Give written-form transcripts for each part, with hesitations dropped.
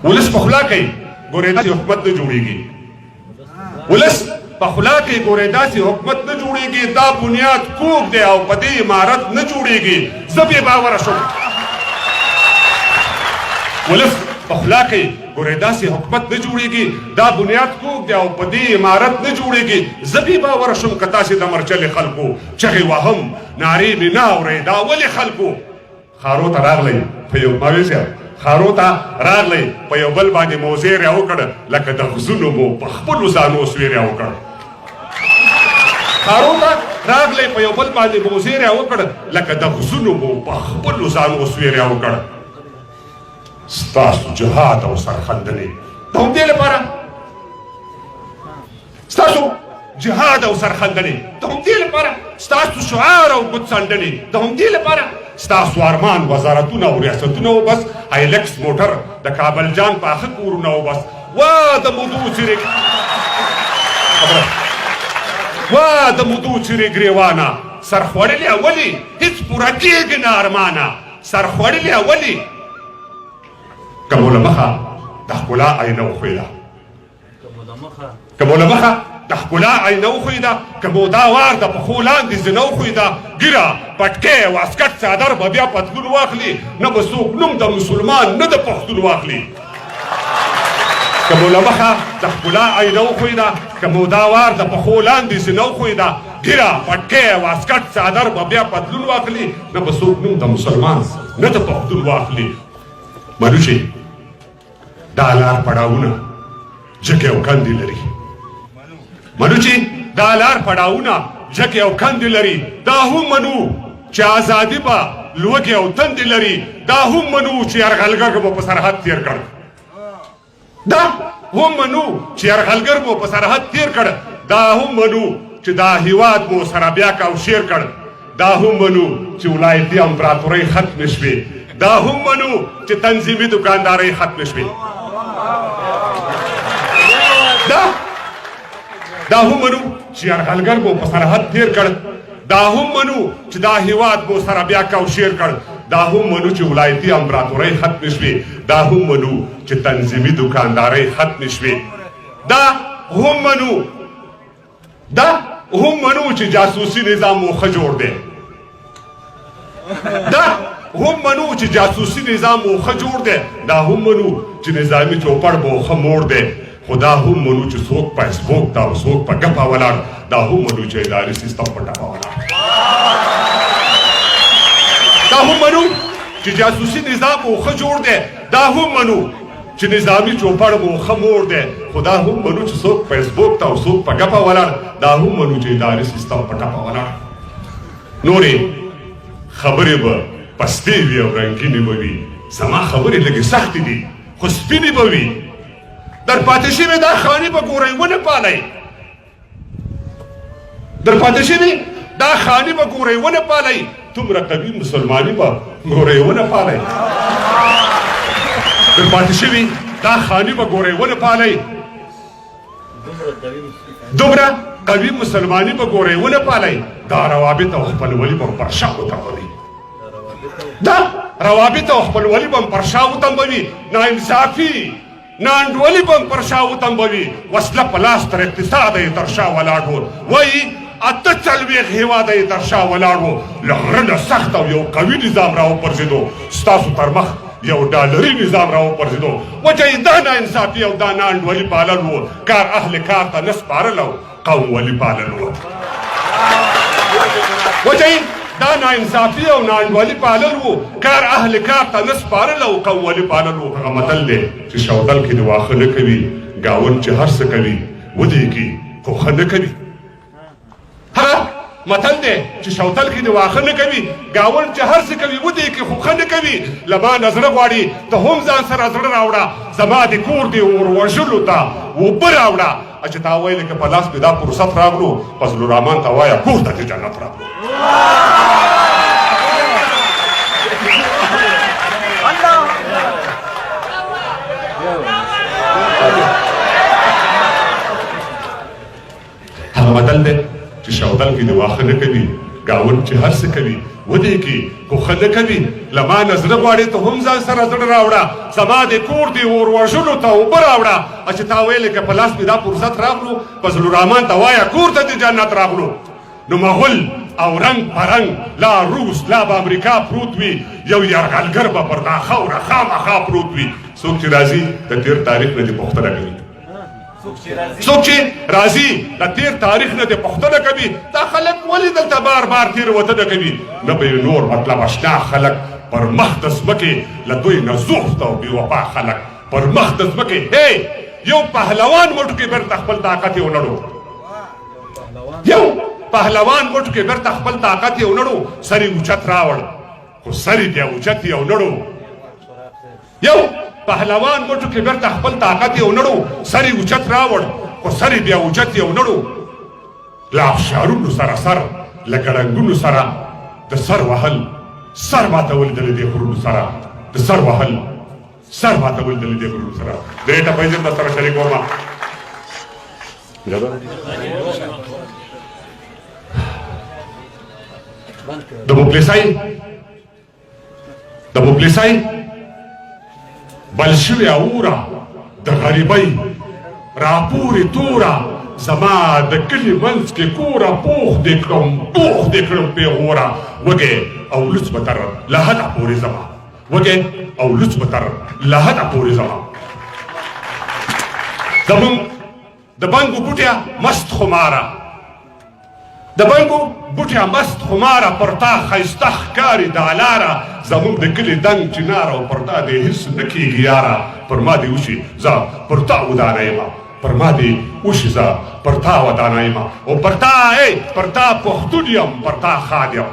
ولس په خوله کوي ګورې داسې حکومت نه جوړېږي ولس په خوله کې ګورې داسې حکومت نه جوړېږي دا بنیاد کوږ دی او په دې عمارت نه جوړېږي زه بې باوره شوم ولس په خوله کې ګورې داسې حکومت نه جوړېږي دا بنیاد کوږ دی او په دې عمارت نه جوړېږي زه بې باوره شوم که تاسې د مرچلې خلکو چغې وهم نارې مې نه اورئ دا ولې خلکو خارو ته راغلی په یو ماوي صاحب خارو ته راغلی په یو بل باندې موزې راوکړ لکه د غزونو مو په خپلو ځانو سوی راوکړ خارو ته راغلی په یو بل باندې موزې راوکړ لکه د غزونو مو په خپلو ځانو سوی راوکړ ستاسو جهاد او سرخندنې د همدې لپاره ستاسو جهاد او سرخندنې د همدې لپاره ستاسو شعار او ګوتڅنډنې د همدې لپاره ستاسو ارمان وزارتونه او ریاستونه وبس هایلکس موټر د کابل جان پاخه کورونه وبس وا د مودو چیرې وا د مودو چیرې ګریوانه سرخوړلې اولي هیڅ پوره کېږي نه ارمانه سرخوړلې اولي که مو له مخه د ښکلا آینه وښویده که مو له مخه د ښکلا آینه وښویده که مو دا وار د پښو لاندې زینه وښویده ږیره پټکۍ واسکټ څادر به بیا پتلون واخلي نه به څوک نوم د مسلمان نه د پښتون واخلي که مو له مخه د ښکلا آینه وښویده که مو دا وار د پښو لاندې زینه وښویده ږیره پټکۍ واسکټ څادر به بیا پتلون واخلي نه به څوک نوم د مسلمان نه د پښتون واخلي منوچې دا لار پړاوونه جګې او کندې لري منوچې دا لار پړاوونه جګې او کندې لري دا هم منو چې ازادي به لوږې او تندې لري دا هم منو چې یرغلګر مو په سرحد تیر کړ دا هم منو چې یرغلګر مو په سرحد تیر کړ دا هم منو چې دا هیواد مو سره بیا کوشیر کړ دا هم منو چې ولایتي امپراتورۍ ختمې شوې دا هم منو چې تنظیمي دکاندارۍ ختمې شوې دا هم منو چې یرغلګر مو په سرحد تیر کړ دا هم منو چې دا هیواد مو سره بیا کوشیر کړ دا هم منو چې ولایتي امپراتورۍ ختمې شوې دا هم منو چې تنظیمي دکاندارۍ ختمې شوې دا هم منو چې جاسوسي نظام مو ښه جوړ دی دا هم منو چې جاسوسي نظام مو ښه جوړ دی دا هم منو چې نظامي چوپړ مو ښه موړ دی خو دا هم منو چې څوک فیسبوک ته او څوک په ګپه ولاړ دا هم منو چې اداري سیستم په ټپه ولاړ دا هم منو چې جاسوسي نظام مو ښه جوړ دی دا هم منو چې نظامي چوپړ مو ښه موړ دی خو دا هم منو چې څوک فیسبوک ته او څوک په ګپه ولاړ دا هم منو چې اداري سیستم په ټپه ولاړ نورې خبرې به پستې وي او رنګینې به وي زما خبرې لږې سختې دي خو سپینې به وي در پاتې شوې دا خاني به ګورئ ونه پالئ در پاتې شوې دا خاني به ګورئ ونه پالئ دومره قوي مسلماني به ګورئ ونه پالئ در پاتې شوې دا خاني به ګورئ ونه پالئ دومره قوي مسلماني به ګورئ ونه پالئ دا روابط او خپلولي به پر شا وتړوئ دا روابط او خپلولي به پر شا وتمبوي ناانصافي ناانډولي به پر شا وتمبوي وسله په لاس تر اقتصاد یې تر شا ولاړ و وایي 48 هېواد یې تر شا ولاړ و له غره نه سخت او یو قوي نظام راوپرځېدو ستاسو تر مخ یو ډالري نظام راوپرځېدو وجه یې دا ناانصافي او دا ناانډولي پالل و کار اهل کار ته نه سپارل او قوم ولي پالل و وجه یې دا ناانصافي او ناانډولي پالل و کار اهل کار ته نه سپارل او قوم ولي پالل و هغه متل دی چې شودل کې د واښه نه کوي ګاونډ چې هر څه کوي ودېږي خو ښه نه کوي هغه متل دی چې شوتل کې د واښه نه کوي ګاونډ چې هر څه کوي ودېږي خو ښه نه کوي له ما نه زړه غواړي ته هم ځان سره زړه راوړه زما د کور د اور وژلو ته اوبه راوړه چې تا ویلې که په لاس مې دا فرصت راغلو فضل الرحمن ته وایه کور ته دې جنت راغلو هغه متل دی چې شودل کې د واښه نه کوي گاون چې هر څه کوي ودې کې خو ښه نه کوي له ما نه زړه غواړې ته هم ځان سره زړه راوړه زما د کور د اور وژلو ته اوبه راوړه چې تا ویلې که په لاس مې دا فرصت راغلو فضل الرحمن ته وایه کور ته د جنت راغلو نو مغل او رنگ پرنگ لا روس لا به امریکا پروت وي یو یرغلګر به پر دا خاوره خامخا پروت وي څوک چې راځي د تېر تاریخ نه دې پوښتنه کوي څوک چې راځي د تېر تاریخ نه دې پوښتنه کوي دا خلک ولې دلته بار بار تېروتنه کوي نه به یې نور مطلب اشنا خلک پر مخ د ځمکې له دوی نه زوفت او بېوفا خلک پر مخ د ځمکې هی یو پهلوان موټو کې بیرته خپل طاقت یې ونړو یو پهلوان موټو کې بیرته خپل طاقت یې ونړو سر یې اوچت راوړ خو سر یې بیا اوچت یې ونړو یو پهلوان موټو کې بیرته خپل طاقت یې ونړو سر یې اوچت راوړ خو سر یې بیا اوچت یې ونړو له افشارونو سره سر له ګړنګونو سره د سر وهل سر ماتول د دې غرونو سره د سر وهل سر ماتول د دې غرونو سره درې ټپه یې در سره شریکومه د مفلسۍ بل شوې اوره د غریبۍ راپورې توره زما د کلي منځ کې کوره پوخ دې کړم پیغوره وږی او لوڅ به تر لحده پورې زما وږی او لوڅ به تر لحده پورې زما زمونږ د بنګو بوټیا مست خماره د بنګو بوټیا مست خماره پر تا ښایسته ښکاري دا لاره زمونږ د کلي دنګ چناره او پر تا دې هېڅ نه کېږي یاره پر ما دې وشي زه پر تا ودانه یمه پر ما دې وشي زه پر تا ودانه یمه او پر تا پر تا پښتون یم پر تا ښاد یم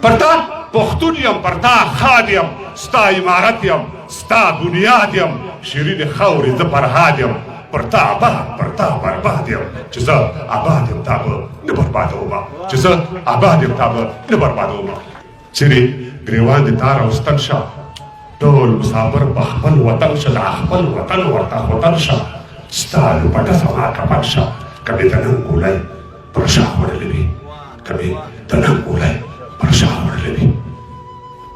پر تا پښتون یم پر تا ښاد یم ستا عمارت یم ستا بنیاد یم شیرین خاورې زه فرهاد یم پر تا آباد پر تا برباد یم چې زه آباد یم تا به نه بربادومه چې زه آباد یم تا به نه بربادومه چیرې ګریوان د تار او ستن شه ټول مسافر په خپل وطن شه دا خپل وطن ورته وطن شه ستا لوپټه زما کمر شه که مې د نن ګولۍ پر شا خوړلې وي که مې د نن ګولۍ پر شا خوړلې وي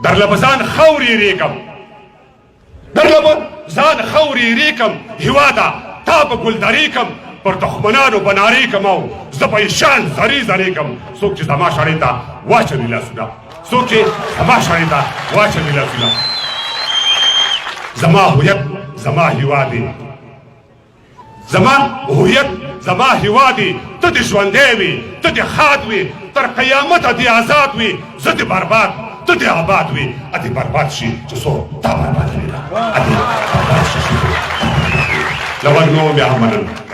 درله به ځان خاورې ریږم درله به ځان خاورې ریږم هېواده تا به ګلدرې کم پر دښمنانو به نارې کم او زه به یې شان زرې زرې کم څوک چې زما شړې ته واچوي لاسونه څوک چې زما شړې ته واچوي لاسونه زما هویت زما هېواد دی زما هویت زما هېواد دی ته دې ژوندی وي ته دې ښاد وي تر قیامته دې آزاد وي زه دې برباد ته دې آباد وي ا دې برباد شي چې څوک تا بربادوي ا دې برباد شي له وږ نه بیا هم مننه